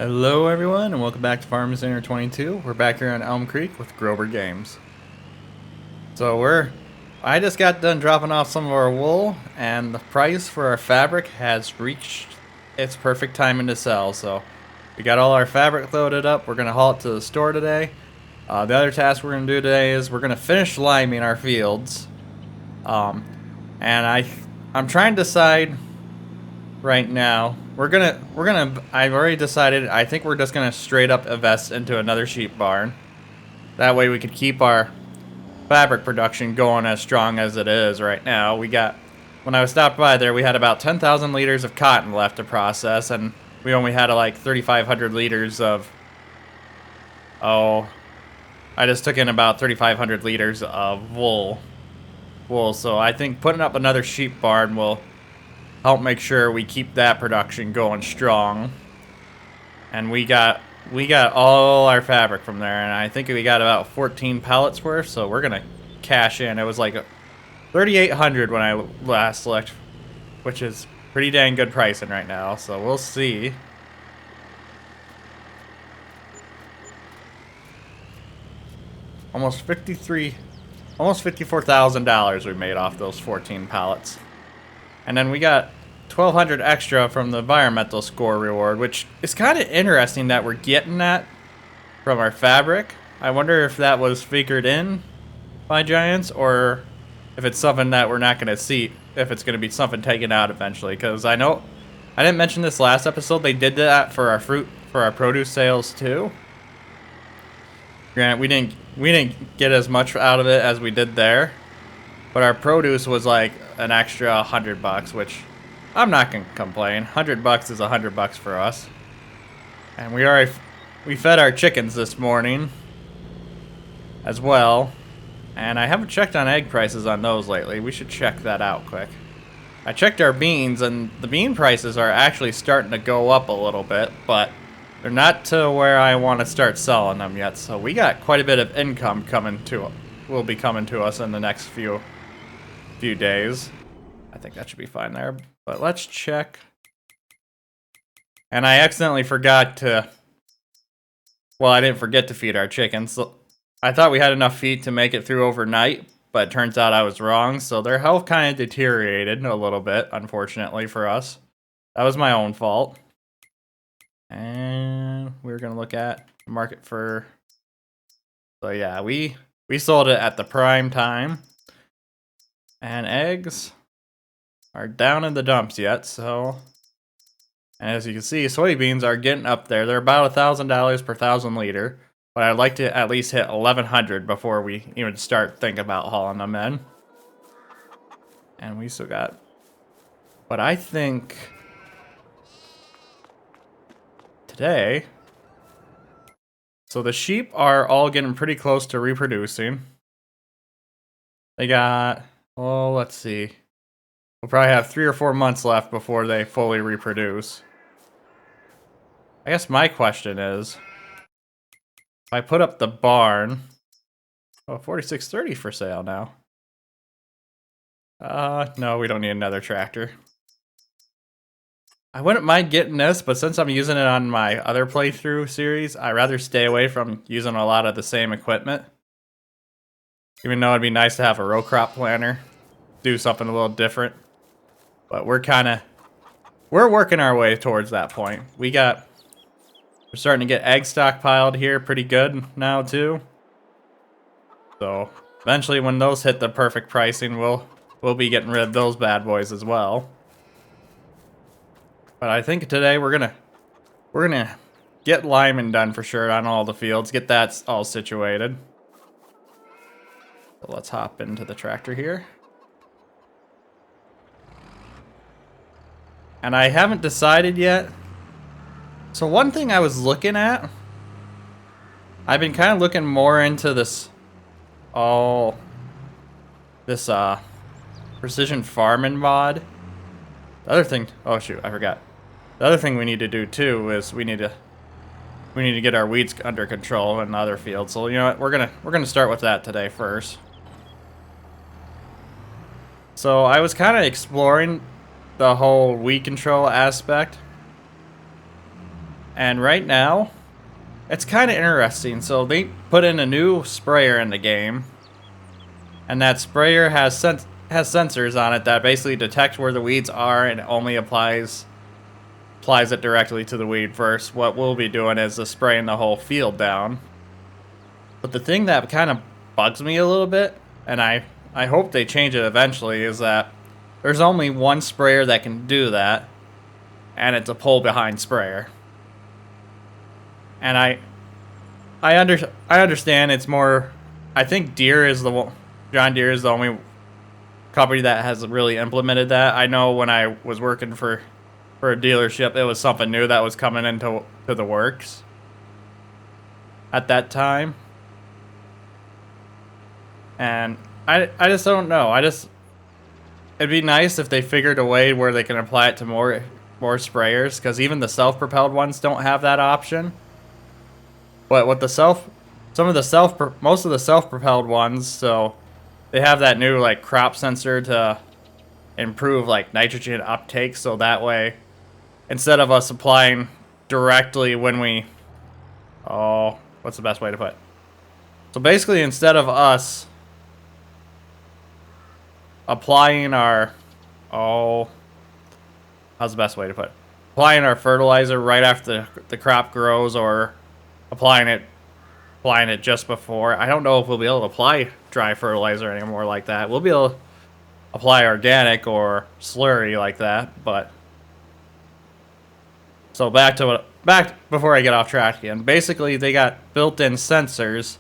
Hello everyone and welcome back to Farm Center 22. We're back here on Elm Creek with Grober Games. I just got done dropping off some of our wool and the price for our fabric has reached its perfect timing to sell. So we got all our fabric loaded up. We're going to haul it to the store today. The other task we're going to do today is we're going to finish liming our fields. And I'm trying to decide right now. I've already decided, I think we're just gonna straight up invest into another sheep barn. That way we could keep our fabric production going as strong as it is right now. When I stopped by there, we had about 10,000 liters of cotton left to process, and we only had like 3,500 liters of, I just took in about 3,500 liters of wool. So I think putting up another sheep barn will help make sure we keep that production going strong. And we got all our fabric from there, and I think we got about 14 pallets worth, so we're gonna cash in. It was like 3,800 when I last looked, which is pretty dang good pricing right now, so we'll see. Almost $54,000 we made off those 14 pallets. And then we got 1,200 extra from the environmental score reward, which is kind of interesting that we're getting that from our fabric. I wonder if that was figured in by Giants, or if it's something that we're not going to see, if it's going to be something taken out eventually. Because I know, I didn't mention this last episode, they did that for our produce sales too. Granted, we didn't get as much out of it as we did there. But our produce was like an extra $100, which I'm not gonna complain. $100 is $100 for us. And we fed our chickens this morning as well. And I haven't checked on egg prices on those lately. We should check that out quick. I checked our beans, and the bean prices are actually starting to go up a little bit, but they're not to where I want to start selling them yet. So we got quite a bit of income will be coming to us in the next few days. I think that should be fine there, but let's check. And I accidentally forgot to, well, I didn't forget to feed our chickens. I thought we had enough feed to make it through overnight, but it turns out I was wrong, so their health kind of deteriorated a little bit, unfortunately for us. That was my own fault. And we're gonna look at the market for, so yeah, we sold it at the prime time. And eggs are down in the dumps yet, so. And as you can see, soybeans are getting up there. They're about $1,000 per 1,000 liter, but I'd like to at least hit 1,100 before we even start thinking about hauling them in. And we still got, but I think today, so the sheep are all getting pretty close to reproducing. They got, oh, let's see. We'll probably have 3 or 4 months left before they fully reproduce. I guess my question is, if I put up the barn, oh, 4630 for sale now. No, we don't need another tractor. I wouldn't mind getting this, but since I'm using it on my other playthrough series, I'd rather stay away from using a lot of the same equipment. Even though it'd be nice to have a row crop planter, do something a little different. But we're working our way towards that point. We're starting to get egg stockpiled here pretty good now too. So eventually when those hit the perfect pricing, we'll be getting rid of those bad boys as well. But I think today we're gonna get liming done for sure on all the fields, get that all situated. So let's hop into the tractor here. And I haven't decided yet. So one thing I was looking at, I've been kind of looking more into this precision farming mod. The other thing, oh shoot, I forgot. The other thing we need to do too is we need to get our weeds under control in other fields. So you know what, we're gonna start with that today first. So I was kind of exploring the whole weed control aspect. And right now, it's kind of interesting. So they put in a new sprayer in the game, and that sprayer has sensors on it that basically detect where the weeds are and only applies it directly to the weed first. What we'll be doing is spraying the whole field down. But the thing that kind of bugs me a little bit, and I hope they change it eventually, is that there's only one sprayer that can do that, and it's a pull behind sprayer. And I understand it's more. I think John Deere is the only company that has really implemented that. I know when I was working for a dealership, it was something new that was coming into the works at that time. And I just don't know. It'd be nice if they figured a way where they can apply it to more sprayers, because even the self-propelled ones don't have that option. But with most of the self-propelled ones, so they have that new like crop sensor to improve like nitrogen uptake, so that way instead of us applying directly when we what's the best way to put it? So basically, instead of us applying our how's the best way to put it? Applying our fertilizer right after the crop grows, or applying it just before. I don't know if we'll be able to apply dry fertilizer anymore like that. We'll be able to apply organic or slurry like that, but so back before I get off track again. Basically, they got built-in sensors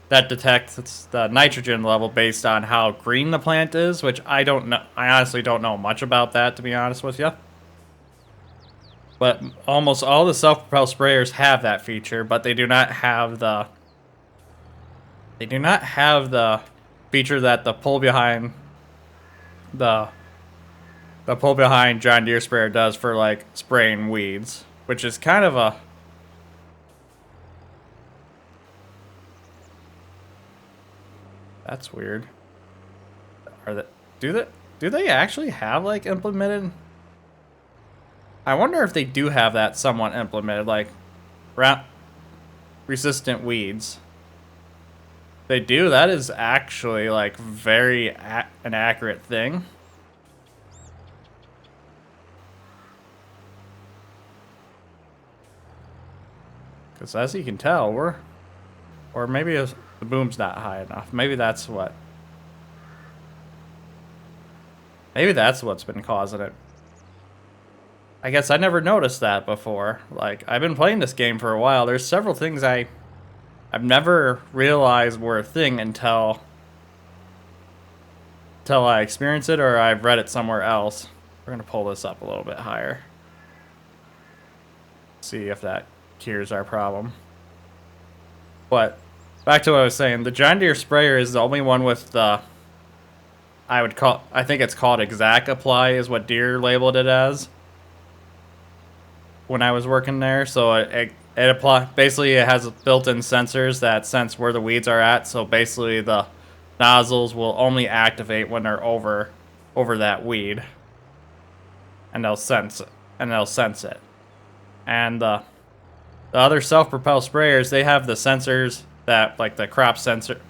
that detect the nitrogen level based on how green the plant is, which I don't know. I honestly don't know much about that, to be honest with you. But almost all the self-propelled sprayers have that feature, but they do not have the feature that the pull behind John Deere sprayer does for like spraying weeds, which is kind of a that's weird. Do they actually have like implemented? I wonder if they do have that somewhat implemented, like resistant weeds. They do. That is actually like very an accurate thing. Because as you can tell, or maybe the boom's not high enough. Maybe that's what's been causing it. I guess I never noticed that before. Like, I've been playing this game for a while. There's several things I've never realized were a thing until I experienced it or I've read it somewhere else. We're going to pull this up a little bit higher. See if that cures our problem. But back to what I was saying. The John Deere sprayer is the only one with the I think it's called Exact Apply is what Deere labeled it as when I was working there. So it basically it has built-in sensors that sense where the weeds are at. So basically the nozzles will only activate when they're over that weed, and they'll sense it. And the other self-propelled sprayers, they have the sensors that like the crop sensor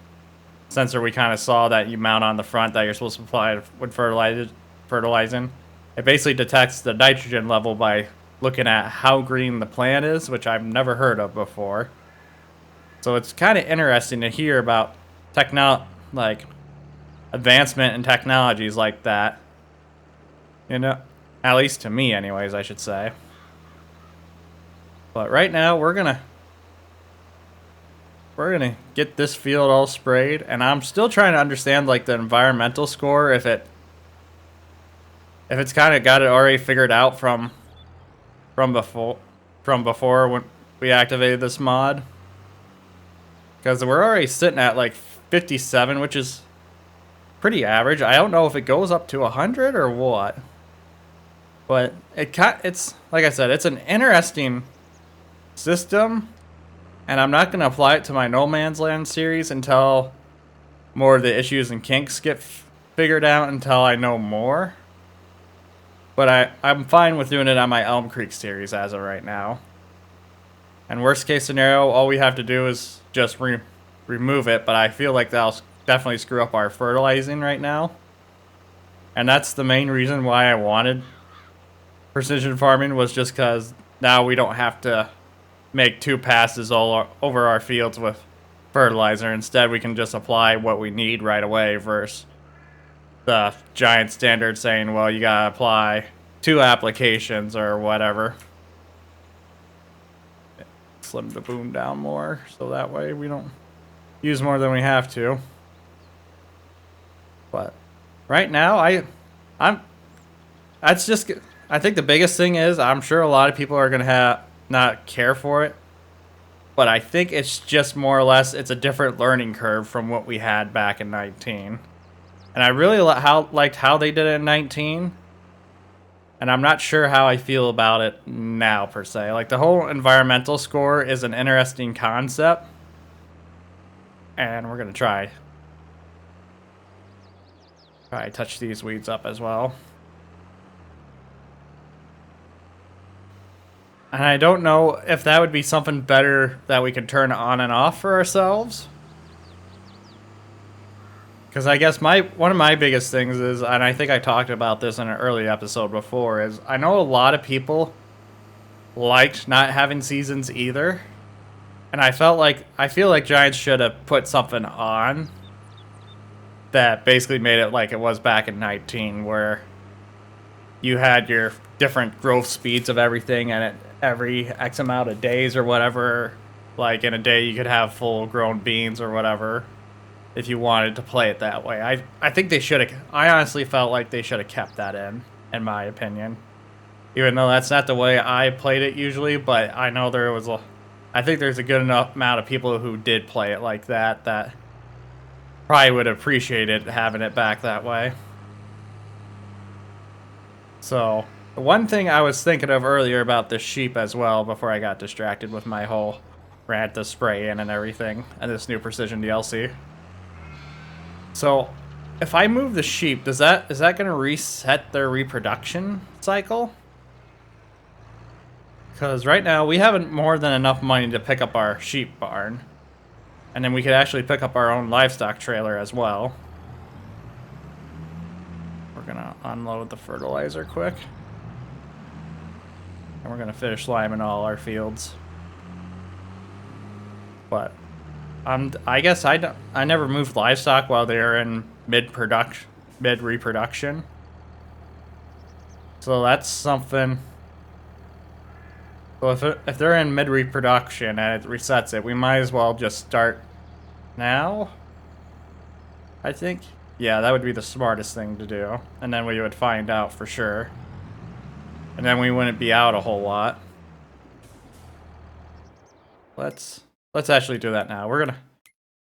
we kind of saw that you mount on the front that you're supposed to apply when fertilizing. It basically detects the nitrogen level by looking at how green the plant is, which I've never heard of before. So it's kind of interesting to hear about like advancement in technologies like that. You know, at least to me anyways, I should say. But right now we're gonna get this field all sprayed, and I'm still trying to understand like the environmental score, if it's kind of got it already figured out from before when we activated this mod, because we're already sitting at like 57, which is pretty average. I don't know if it goes up to 100 or what, but it's like I said, it's an interesting system, and I'm not going to apply it to my No Man's Land series until more of the issues and kinks get figured out, until I know more. But I'm fine with doing it on my Elm Creek series as of right now. And worst case scenario, all we have to do is just remove it. But I feel like that'll definitely screw up our fertilizing right now. And that's the main reason why I wanted precision farming, was just because now we don't have to make 2 passes all over our fields with fertilizer. Instead, we can just apply what we need right away versus the giant standard saying, well, you gotta apply 2 applications or whatever. Slim the boom down more so that way we don't use more than we have to. But right now, that's just, I think the biggest thing is I'm sure a lot of people are gonna not care for it, but I think it's just more or less it's a different learning curve from what we had back in 19. And I really liked how they did it in 19. And I'm not sure how I feel about it now, per se. Like, the whole environmental score is an interesting concept. And we're going to try touch these weeds up as well. And I don't know if that would be something better that we could turn on and off for ourselves. Because I guess one of my biggest things is, and I think I talked about this in an early episode before, is I know a lot of people liked not having seasons either. And I feel like Giants should have put something on that basically made it like it was back in 19, where you had your different growth speeds of everything, and every X amount of days or whatever, like in a day you could have full grown beans or whatever, if you wanted to play it that way. I think they should have, I honestly felt like they should have kept that in my opinion. Even though that's not the way I played it usually, but I know I think there's a good enough amount of people who did play it like that probably would appreciate it having it back that way. So, the one thing I was thinking of earlier about the sheep as well, before I got distracted with my whole rant to spray in and everything, and this new precision DLC. So, if I move the sheep, is that going to reset their reproduction cycle? Because right now, we haven't more than enough money to pick up our sheep barn. And then we could actually pick up our own livestock trailer as well. We're going to unload the fertilizer quick. And we're going to finish liming all our fields. But I guess I never moved livestock while they were in mid-reproduction. So that's something. So if they're in mid-reproduction and it resets it, we might as well just start now, I think. Yeah, that would be the smartest thing to do. And then we would find out for sure. And then we wouldn't be out a whole lot. Let's actually do that now. We're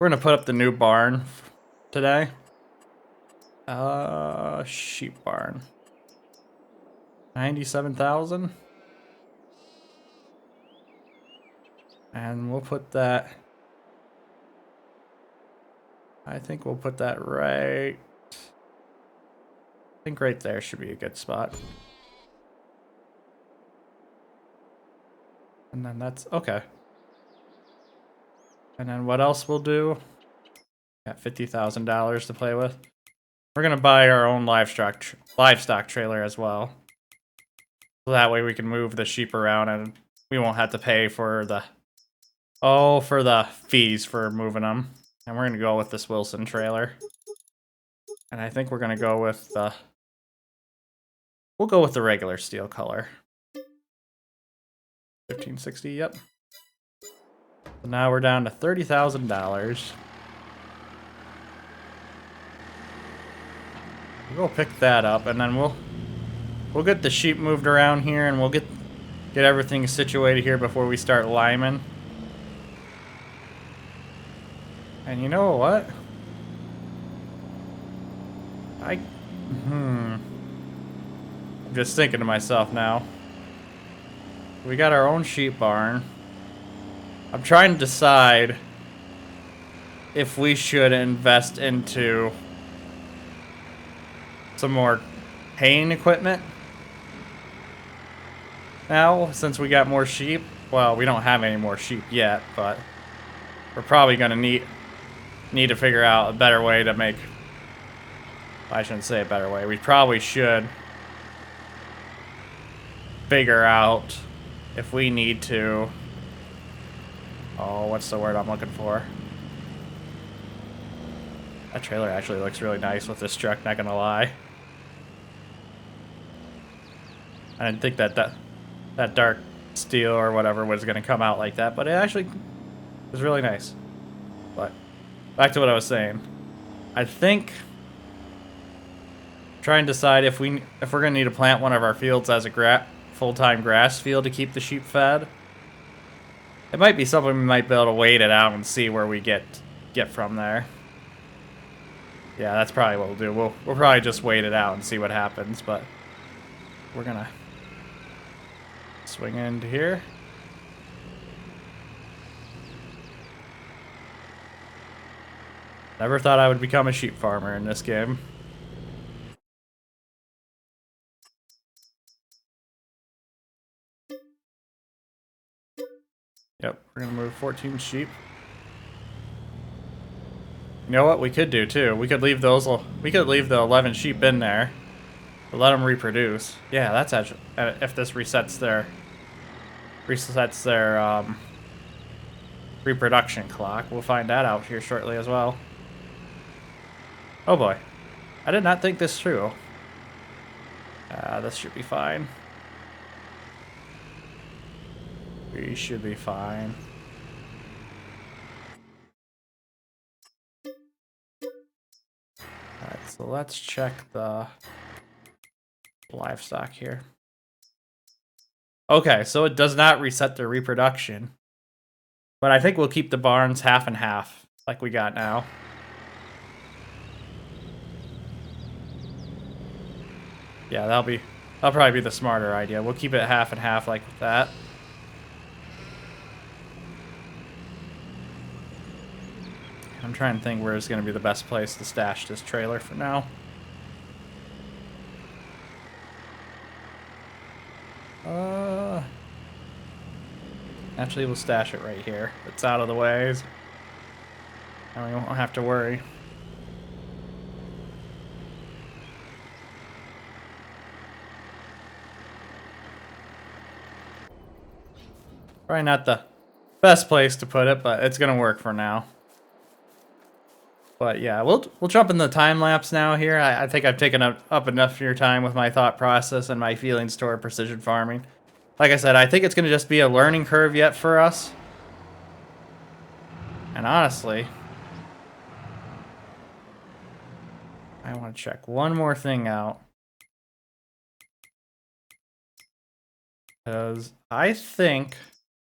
gonna put up the new barn today. Sheep barn. 97,000. And we'll put that, I think we'll put that right, I think right there should be a good spot. And then that's, okay. And then what else we'll do? Got $50,000 to play with. We're going to buy our own livestock trailer as well. So that way we can move the sheep around and we won't have to pay for the fees for moving them. And we're going to go with this Wilson trailer. And I think we're going to go with we'll go with the regular steel color. 1560, yep. So now we're down to $30,000. We'll go pick that up, and then we'll get the sheep moved around here, and we'll get everything situated here before we start liming. And you know what? I'm just thinking to myself now. We got our own sheep barn. I'm trying to decide if we should invest into some more haying equipment now, since we got more sheep. well, we don't have any more sheep yet, but we're probably gonna need to figure out a better way to make. I shouldn't say a better way. We probably should figure out if we need to. Oh, what's the word I'm looking for? That trailer actually looks really nice with this truck, not gonna lie. I didn't think that dark steel or whatever was gonna come out like that, but it actually was really nice. But back to what I was saying. I think try and decide if we're gonna need to plant one of our fields as a full-time grass field to keep the sheep fed. It might be something we might be able to wait it out and see where we get from there. Yeah, that's probably what we'll do. We'll probably just wait it out and see what happens, but we're gonna swing into here. Never thought I would become a sheep farmer in this game. Yep, we're gonna move 14 sheep. You know what we could do too? We could leave the 11 sheep in there, but let them reproduce. Yeah, that's actually if this resets their reproduction clock. We'll find that out here shortly as well. Oh boy, I did not think this through. This should be fine. We should be fine. Alright, so let's check the livestock here. Okay, so it does not reset their reproduction. But I think we'll keep the barns half and half, like we got now. Yeah, that'll probably be the smarter idea. We'll keep it half and half like that. I'm trying to think where is going to be the best place to stash this trailer for now. Actually, we'll stash it right here. It's out of the way, and we won't have to worry. Probably not the best place to put it, but it's gonna work for now. But yeah, we'll jump in the time lapse now here. I think I've taken up enough of your time with my thought process and my feelings toward precision farming. Like I said, I think it's gonna just be a learning curve yet for us. And honestly, I want to check one more thing out. Because I think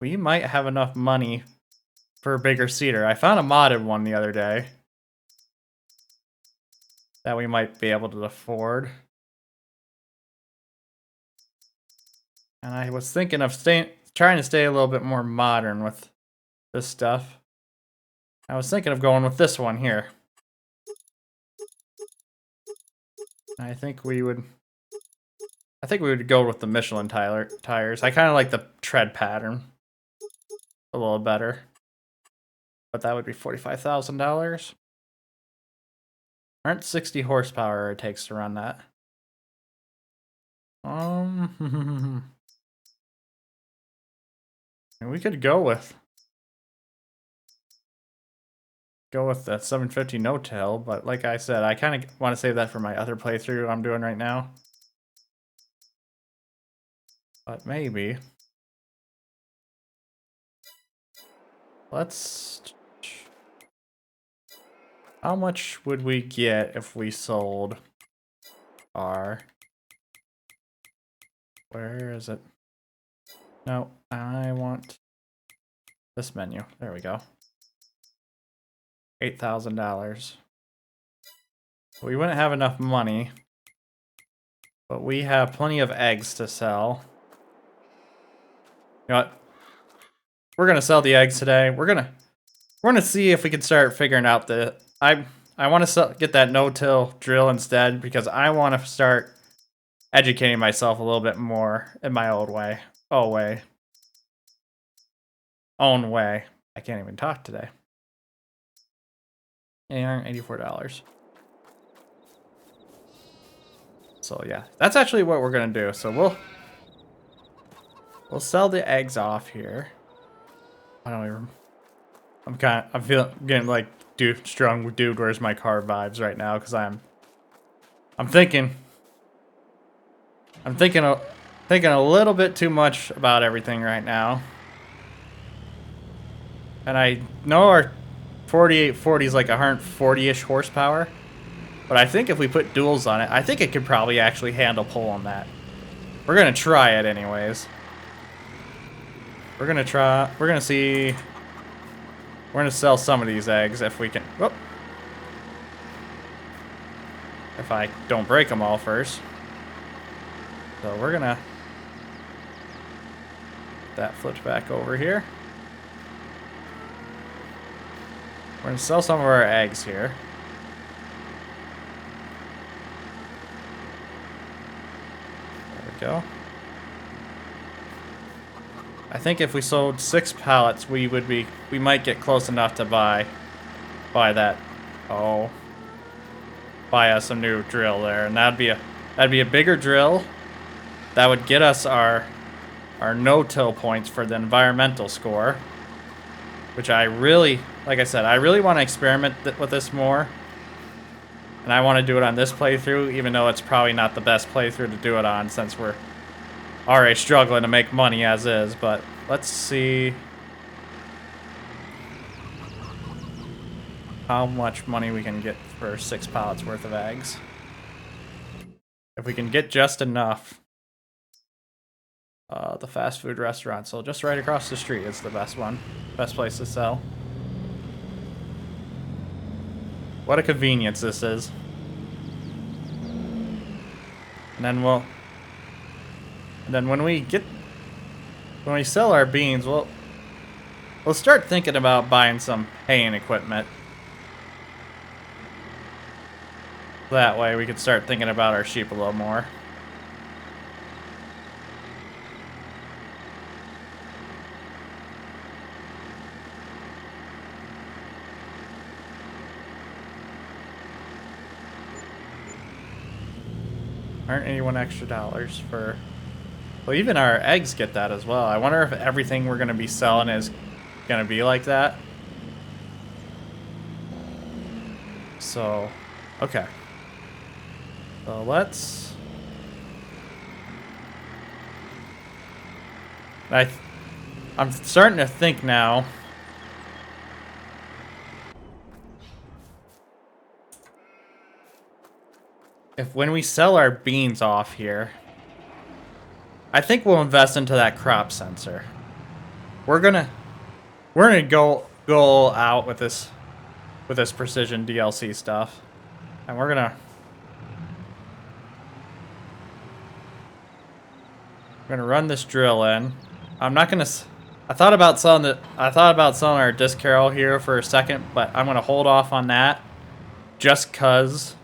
we might have enough money for a bigger seeder. I found a modded one the other day that we might be able to afford. And I was thinking of trying to stay a little bit more modern with this stuff. I was thinking of going with this one here. I think we would go with the Michelin tires. I kind of like the tread pattern a little better. But that would be $45,000. Aren't 60 horsepower it takes to run that? We could go with the 750 no-till, but like I said, I kind of want to save that for my other playthrough I'm doing right now. But maybe how much would we get if we sold our... Where is it? No, I want this menu. There we go. $8,000. We wouldn't have enough money, but we have plenty of eggs to sell. You know what? We're gonna sell the eggs today. We're gonna see if we can start figuring out the... I want to get that no-till drill instead because I want to start educating myself a little bit more in my old way. own way. I can't even talk today. $884. So yeah, that's actually what we're gonna do. So we'll sell the eggs off here. I don't even. I'm getting like strong dude. Where's my car vibes right now? Because I'm thinking a little bit too much about everything right now. And I know our 4840 is like 140-ish horsepower. But I think if we put duals on it, I think it could probably actually handle pulling that. We're gonna try it anyways. We're gonna see. We're gonna sell some of these eggs if we can. Whoop. If I don't break them all first. So we're gonna. That flipped back over here. We're gonna sell some of our eggs here. Go. I think if we sold 6 pallets, we might get close enough to buy that. Oh, buy us a new drill there, and that'd be a bigger drill. That would get us our no-till points for the environmental score, which I really, like I said, I really want to experiment with this more. And I want to do it on this playthrough, even though it's probably not the best playthrough to do it on since we're already struggling to make money as is. But let's see how much money we can get for 6 pallets worth of eggs. If we can get just enough. The fast food restaurant, so just right across the street is the best one. Best place to sell. What a convenience this is. And then when we sell our beans, we'll start thinking about buying some haying equipment. That way we could start thinking about our sheep a little more. Aren't any extra dollars for... Well, even our eggs get that as well. I wonder if everything we're going to be selling is going to be like that. So, okay. So let's... I'm starting to think now... when we sell our beans off here, I think we'll invest into that crop sensor. We're gonna go out with this precision DLC stuff, and we're gonna run this drill in. I'm not gonna. I thought about selling our disc carroll here for a second, but I'm gonna hold off on that, just cause.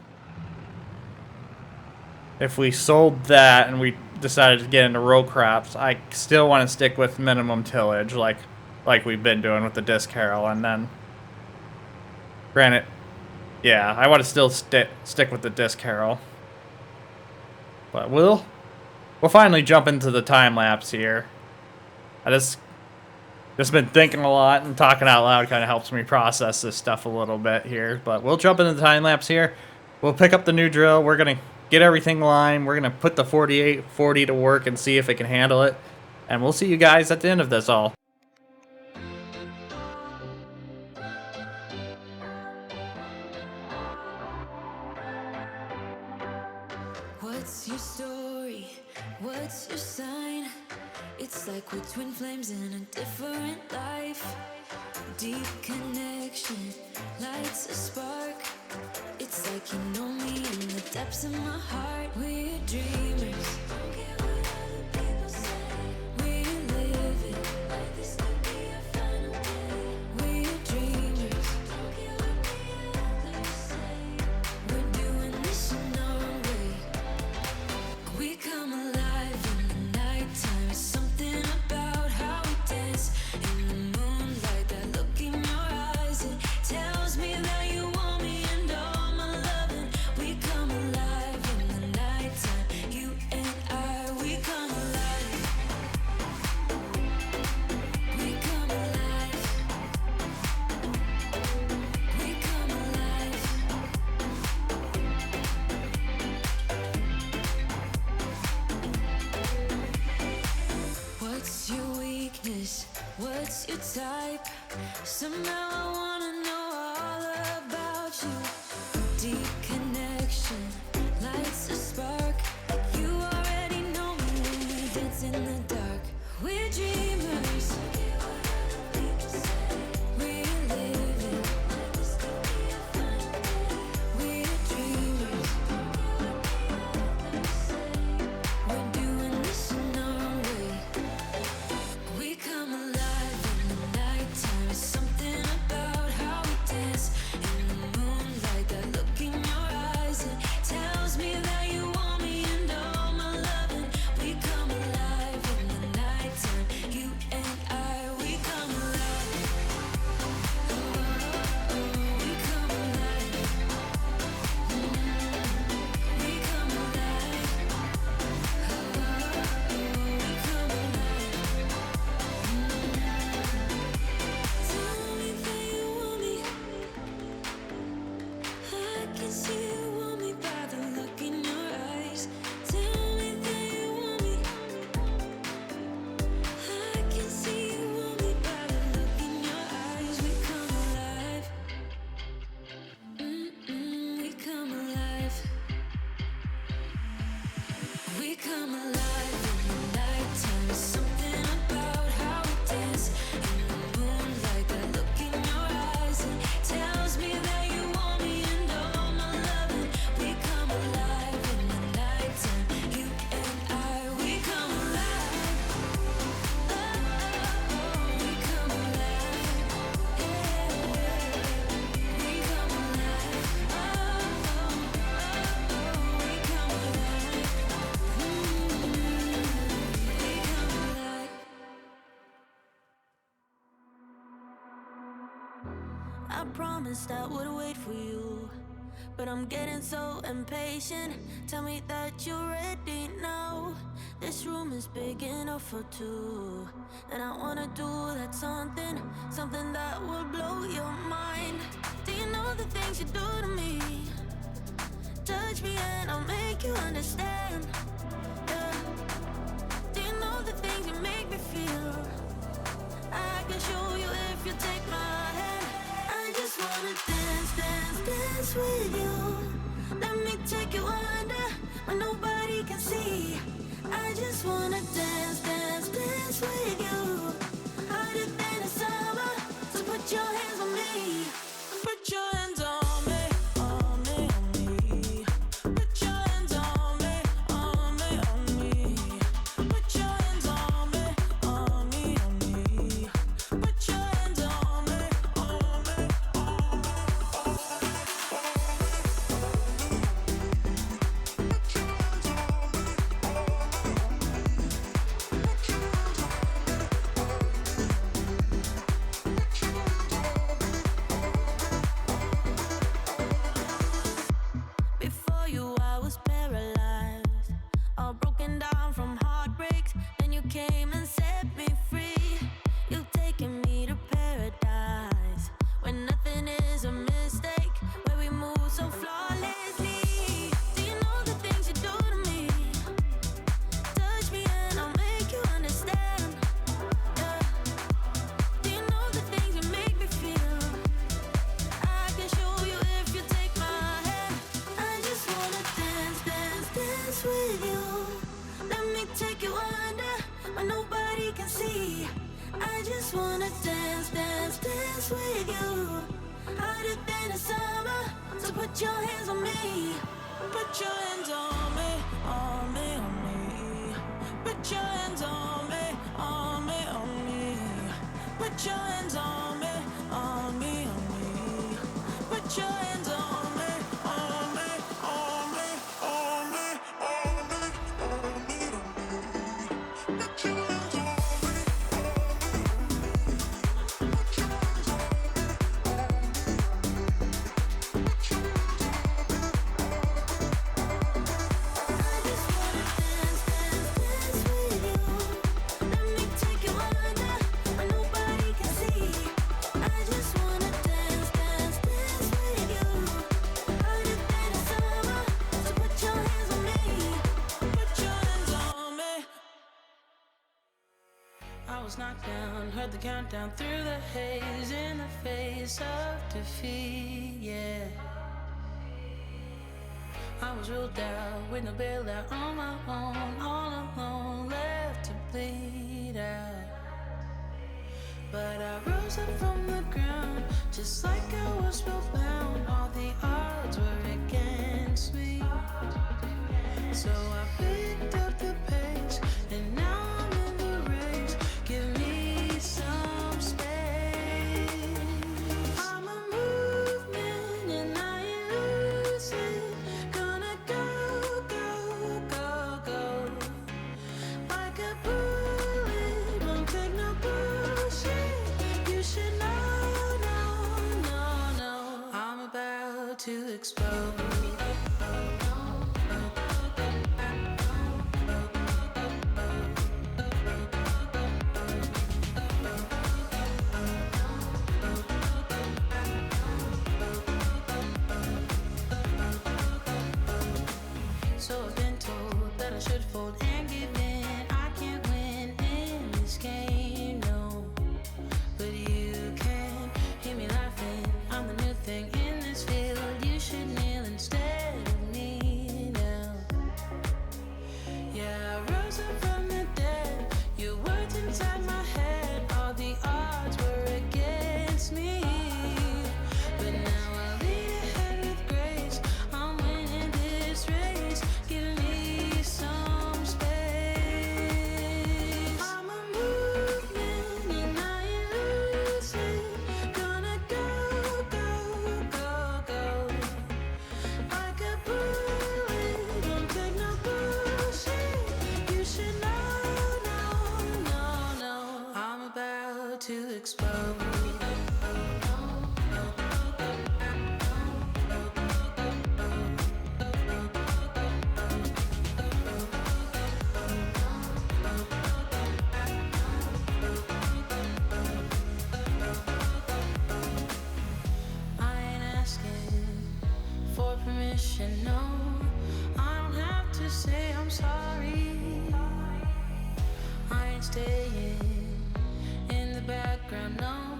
If we sold that and we decided to get into row crops, I still want to stick with minimum tillage, like we've been doing with the disc harrow. And then, granted, yeah, I want to still stick with the disc harrow. But we'll finally jump into the time lapse here. I just been thinking a lot, and talking out loud kind of helps me process this stuff a little bit here. But we'll jump into the time lapse here. We'll pick up the new drill. We're gonna get everything lined. We're going to put the 4840 to work and see if it can handle it. And we'll see you guys at the end of this all. What's your story? What's your sign? It's like we're twin flames in a different life. Deep connection lights a spark. It's like you know me in the depths of my heart. We're dreamers. Don't care what other people say. We live it like this could be our final day. We're dreamers. Don't care what the others say. We're doing this in our way. We come alive in the nighttime. Something about how we dance in the moon. your type. Somehow I wanna know all about you. Deep connection lights a spark. You already know me when we dance in the dark. We're dreamers. We're living. We're dreamers. We're doing this in our own way. We come alive in the nighttime. It's something about how we dance in the moonlight. That look in your eyes, it tells me that you want me and all my loving. We come alive in the nighttime. You and I, we come alive. Oh, oh, we come alive. We come alive. Oh, we come alive. Tell me that you want me. I can see you want me by the look in your eyes. Tell me that you want me. I can see you want me by the look in your eyes. We come alive. We come alive. We come alive in the nighttime. It's something about how we dance in the moonlight. That look in your eyes, it tells me that you want me and all my loving. We come alive in the nighttime. You and I, we come alive. Oh, we come alive. Yeah, we come alive. Oh, we come alive. We come alive. I promised I would wait for you, but I'm getting so impatient. Tell me that you're ready now. This room is big enough for two, and I wanna do that something that will blow your mind. Do you know the things you do to me? Touch me and I'll make you understand. Yeah. Do you know the things you make me feel? I can show you if you take my hand. I just wanna dance, dance, dance with you. Let me take you under where nobody can see. I just wanna dance, dance, dance with you. Harder than the summer, so put your hands on me. Put your hands on me, on me, on me. Put your hands on me, on me, on me. Put your hands on me, on me, on me. Put your hands on me, on me, on me. Before you, I was paralyzed, all broken down from heartbreaks. Then you came and set me free. You've taken me to paradise, where nothing is a mistake, where we move so flawlessly. Do you know the things you do to me? Touch me and I'll make you understand. Yeah. Do you know the things you make me feel? I can show you if you take my hand. I just wanna dance, dance, dance with you. Let me take you under where nobody can see. I just wanna dance, dance, dance with you. Harder than the summer, so put your hands on me. Put your hands on me, on me, on me. Put your hands on me, on me, on me. Put your hands on me, on me, on me. Put your hands on me, on me, on me, on me, on me, on me, on me. Put your hands on me, on me. Put your hands on me, on me. Put your hands on me, on me. I just wanna dance, dance, dance with you. Let me take you under where nobody can see. I just wanna dance, dance, dance with you. was knocked down, heard the countdown through the haze in the face of defeat, yeah. I was ruled out with no bailout on my own, all alone, left to bleed out. But I rose up from the ground, just like I was spellbound. All the odds were against me. So I picked up the pace, and now I'm in the race. Give me some space. I'm a movement, and I ain't losing. Gonna go, go, go, go. Like a bullet, won't take no bullshit. You should know, no, no, no. I'm about to explode. So I've been told that I should fold and give in. I can't win in this game, no. But you can hear me laughing. I'm the new thing in this field. You should kneel instead of me now. Yeah, I rose up from the dead. Your words inside my head. All the odds were against me. But now I lead ahead with grace. I'm winning this race. Give me some space. I'm a movement and I ain't losing. Gonna go, go, go, go. Like a bullet, don't take no bullshit. You should know, no, no, no. I'm about to explode. I ain't asking for permission, no. I don't have to say I'm sorry. I ain't staying in the background, no.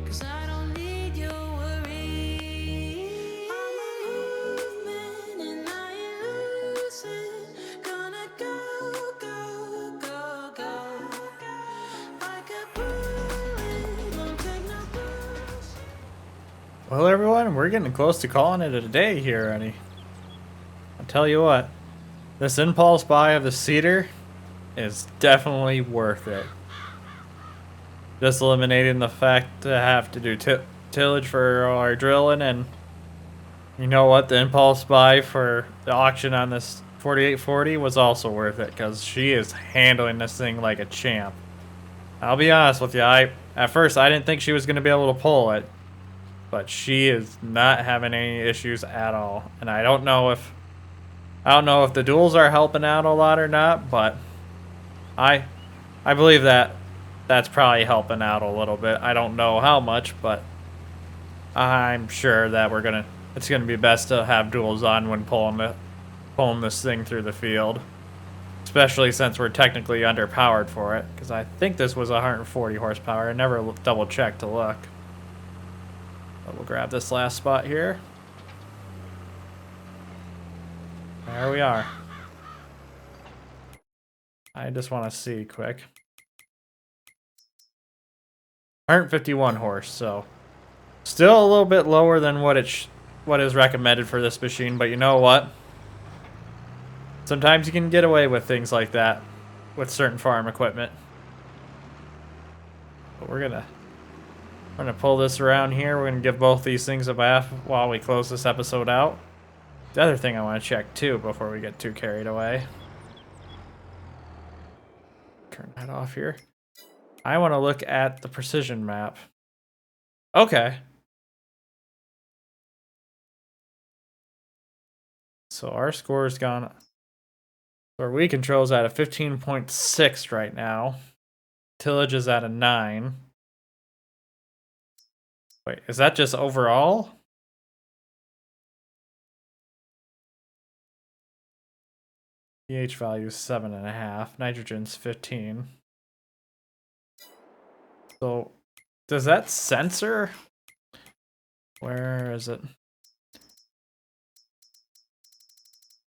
'Cause I don't need your worry. I'm a movement and I ain't losing. Gonna go, go, go, go. Like a bullet, won't take no bullshit. Well, everyone, we're getting close to calling it a day here, Eddie. I'll tell you what, this impulse buy of the cedar is definitely worth it. Just eliminating the fact to have to do tillage for our drilling, and you know what, the impulse buy for the auction on this 4840 was also worth it because she is handling this thing like a champ. I'll be honest with you, at first I didn't think she was going to be able to pull it, but she is not having any issues at all. And I don't know if the duels are helping out a lot or not, but I believe that that's probably helping out a little bit. I don't know how much, but I'm sure that it's gonna be best to have duels on when pulling this thing through the field, especially since we're technically underpowered for it. Because I think this was 140 horsepower. I never double checked to look. But we'll grab this last spot here. There we are. I just want to see quick. 151 horse, so still a little bit lower than what is recommended for this machine, but you know what? Sometimes you can get away with things like that with certain farm equipment. But we're gonna pull this around here. We're gonna give both these things a bath while we close this episode out. The other thing I want to check too before we get too carried away. Turn that off here. I want to look at the precision map. Okay. So our score's gone. Our weed control's at a 15.6 right now. Tillage is at a 9. Wait, is that just overall? pH value is 7.5. Nitrogen's 15. So, does that sensor? Where is it?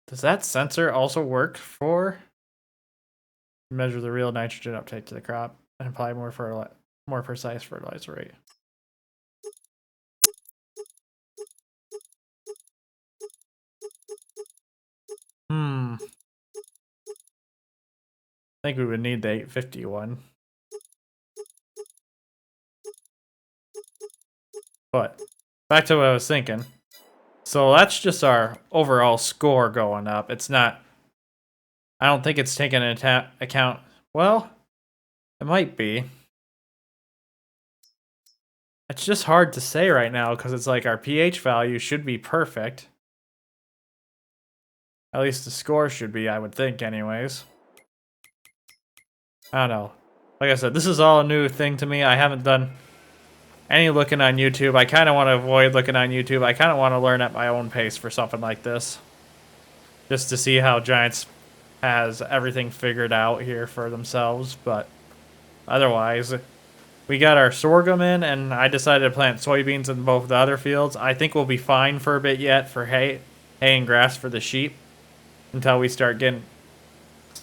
Does that sensor also work for measure the real nitrogen uptake to the crop and apply more precise fertilizer rate? I think we would need the 851. But back to what I was thinking. So that's just our overall score going up. It's not. I don't think it's taken into account. Well, it might be. It's just hard to say right now because it's like our pH value should be perfect. At least the score should be, I would think, anyways. I don't know. Like I said, this is all a new thing to me. I haven't done any looking on YouTube. I kind of want to avoid looking on YouTube. I kind of want to learn at my own pace for something like this. Just to see how Giants has everything figured out here for themselves. But otherwise, we got our sorghum in, and I decided to plant soybeans in both the other fields. I think we'll be fine for a bit yet for hay and grass for the sheep until we start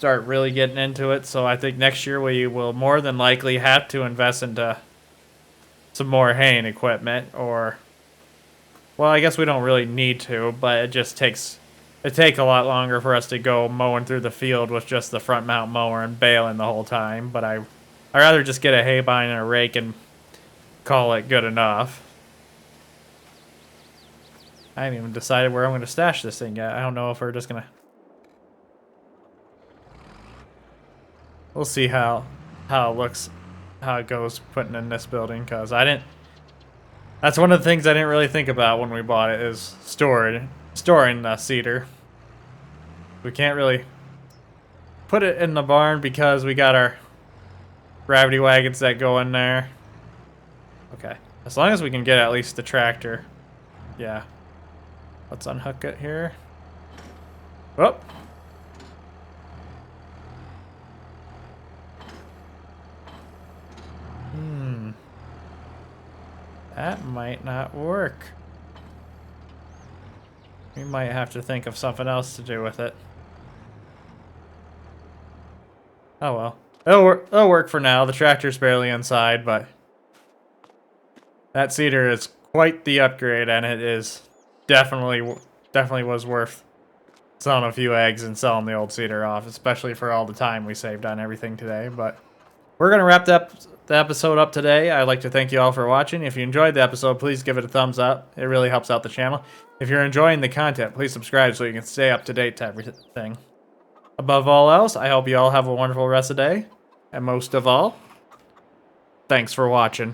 really getting into it. So I think next year we will more than likely have to invest into some more haying equipment, or well, I guess we don't really need to, but it just takes a lot longer for us to go mowing through the field with just the front mount mower and baling the whole time. But I'd rather just get a hay bind and a rake and call it good enough. I haven't even decided where I'm going to stash this thing yet. I don't know if we're just going to. We'll see how it looks, how it goes putting in this building, because that's one of the things I didn't really think about when we bought it, is storing the cedar. We can't really put it in the barn because we got our gravity wagons that go in there. Okay, as long as we can get at least the tractor. Yeah. Let's unhook it here. Oh. That might not work. We might have to think of something else to do with it. Oh well. It'll work for now. The tractor's barely inside, but that cedar is quite the upgrade, and it is definitely was worth selling a few eggs and selling the old cedar off, especially for all the time we saved on everything today. But we're going to wrap the episode up today. I'd like to thank you all for watching. If you enjoyed the episode, please give it a thumbs up. It really helps out the channel. If you're enjoying the content, please subscribe so you can stay up to date to everything. Above all else, I hope you all have a wonderful rest of the day. And most of all, thanks for watching.